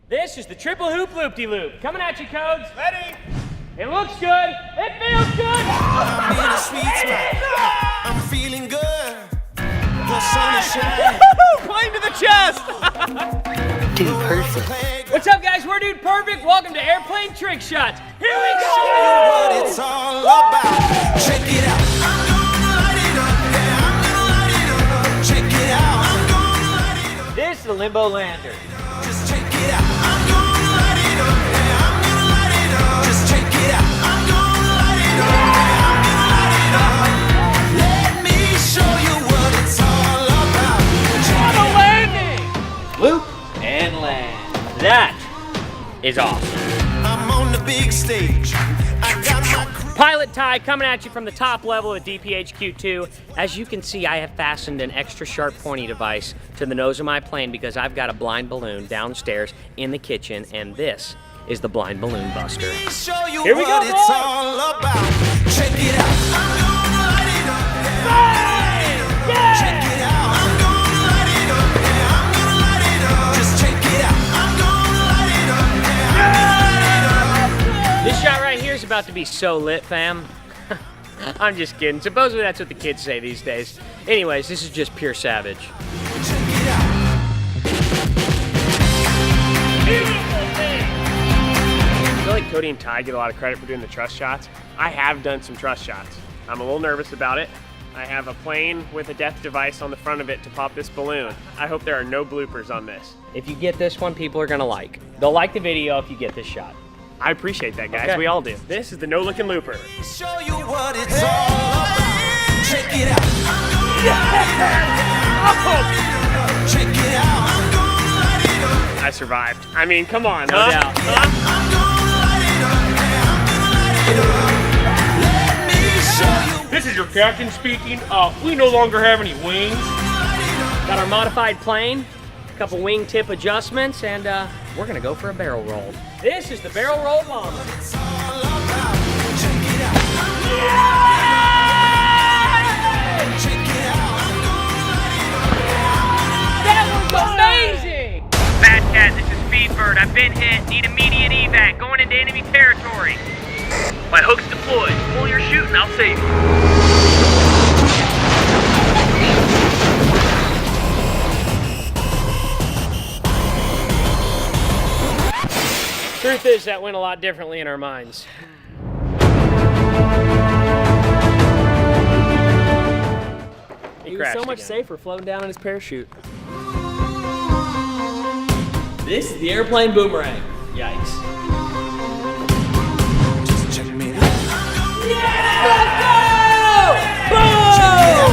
This is the triple hoop loop-de-loop. Coming at you, Codes. Ready? It looks good. It feels good. I'm in a sweet spot. I'm feeling good. The sun is shining. Plane to the chest. Dude Perfect. What's up, guys? We're Dude Perfect. Welcome to Airplane Trick Shots. Here we go. What it's all about. Check it out. I'm gonna light it up. Yeah, I'm gonna light it up. Check it out. I'm gonna light it up. This is the Limbo Lander. Just check it out. I'm gonna light it up. Yeah, I'm gonna light it up. Just check it out. I'm gonna light it up. Yeah, I'm gonna light it up. Let me show you what it's all about. Check it out. Landing. Loop and land. That is awesome. I'm on the big stage. I got my crew. Pilot Ty coming at you from the top level of DPHQ2. As you can see, I have fastened an extra sharp pointy device to the nose of my plane because I've got a blind balloon downstairs in the kitchen, and this is the blind balloon buster. Show you Here we go, what it's boys. all about. Check it out. I'm gonna light it up. Yeah. Check it out. I'm gonna light it up. Yeah, I'm gonna light it up. Just check it out. I'm gonna light it up. Yeah, I'm gonna light it up. This shot right here is about to be so lit, fam. I'm just kidding. Supposedly that's what the kids say these days. Anyways, this is just pure savage. Check it out. I feel like Cody and Ty get a lot of credit for doing the trust shots. I have done some trust shots. I'm a little nervous about it. I have a plane with a death device on the front of it to pop this balloon. I hope there are no bloopers on this. If you get this one, people are gonna like. They'll like the video if you get this shot. I appreciate that, guys. Okay. We all do. This is the no-looking looper. Show you what it's all about. Check it out. I'm gonna light it up. Check it out. I'm gonna light it up. I survived. I mean, come on, No huh? doubt. I'm gonna light it up. Yeah, I'm gonna light it up. Let me show you. This is your captain speaking. We no longer have any wings. Got our modified plane, a couple wingtip adjustments, and we're gonna go for a barrel roll. This is the barrel roll bomber. It's all about. Check it out. Check it out. I'm gonna light it up. That was amazing! Bad Cat, this is Speedbird. I've been hit. Need immediate evac. Going into enemy territory. My hook's deployed. Pull your shooting, I'll save you. Truth is, that went a lot differently in our minds. He was so much safer floating down in his parachute. This is the airplane boomerang. Yikes. Just check me out. Let's go! Boom!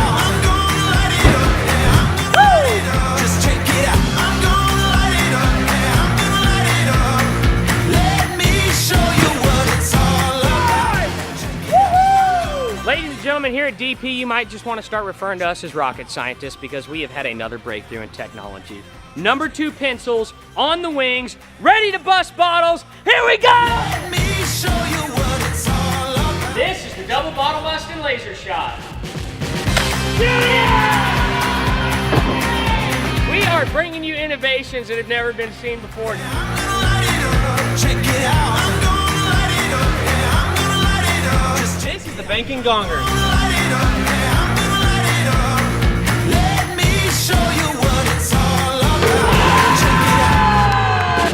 I'm gonna light it up. Yeah, I'm gonna light it up. Just check it out. I'm gonna light it up. Yeah, I'm gonna light it up. Let me show you what it's all about. Ladies and gentlemen, here at DP, you might just want to start referring to us as rocket scientists because we have had another breakthrough in technology. Number 2 pencils on the wings, ready to bust bottles. Here we go! Let me show you what it's all about. This is the double bottle busting laser shot. We are bringing you innovations that have never been seen before. I'm gonna light it up. Check it out. I'm gonna light it up. Yeah, I'm gonna light it up. Just check This is the banking gonger. light it up. Yeah, I'm gonna light it up. Let me show you what it's all about. Check it out.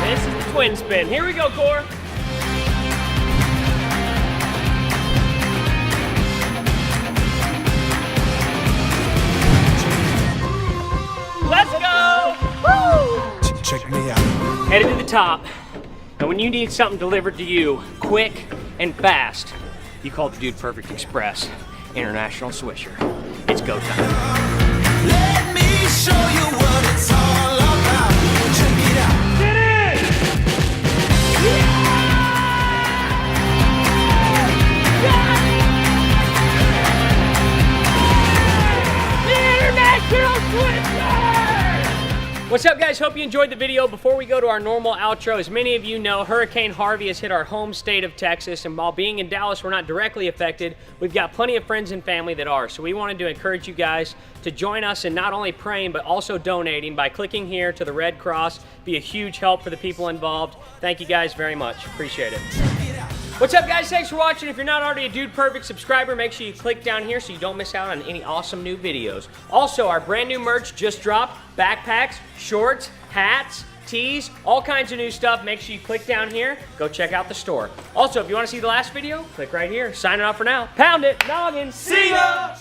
This is the twin spin. Here we go, Core. Let's go! Woo! Check me out. Headed to the top. And when you need something delivered to you quick and fast, you call the Dude Perfect Express International Swisher. It's go time. Let me show you what it's all about. Check it out. Get in! The International Swisher! What's up, guys? Hope you enjoyed the video. Before we go to our normal outro, as many of you know, Hurricane Harvey has hit our home state of Texas, and while being in Dallas, we're not directly affected. We've got plenty of friends and family that are, so we wanted to encourage you guys to join us in not only praying, but also donating by clicking here to the Red Cross. Be a huge help for the people involved. Thank you guys very much. Appreciate it. What's up, guys? Thanks for watching. If you're not already a Dude Perfect subscriber, make sure you click down here so you don't miss out on any awesome new videos. Also, our brand new merch just dropped. Backpacks, shorts, hats, tees, all kinds of new stuff. Make sure you click down here. Go check out the store. Also, if you want to see the last video, click right here. Signing off for now. Pound it. Noggin. See ya!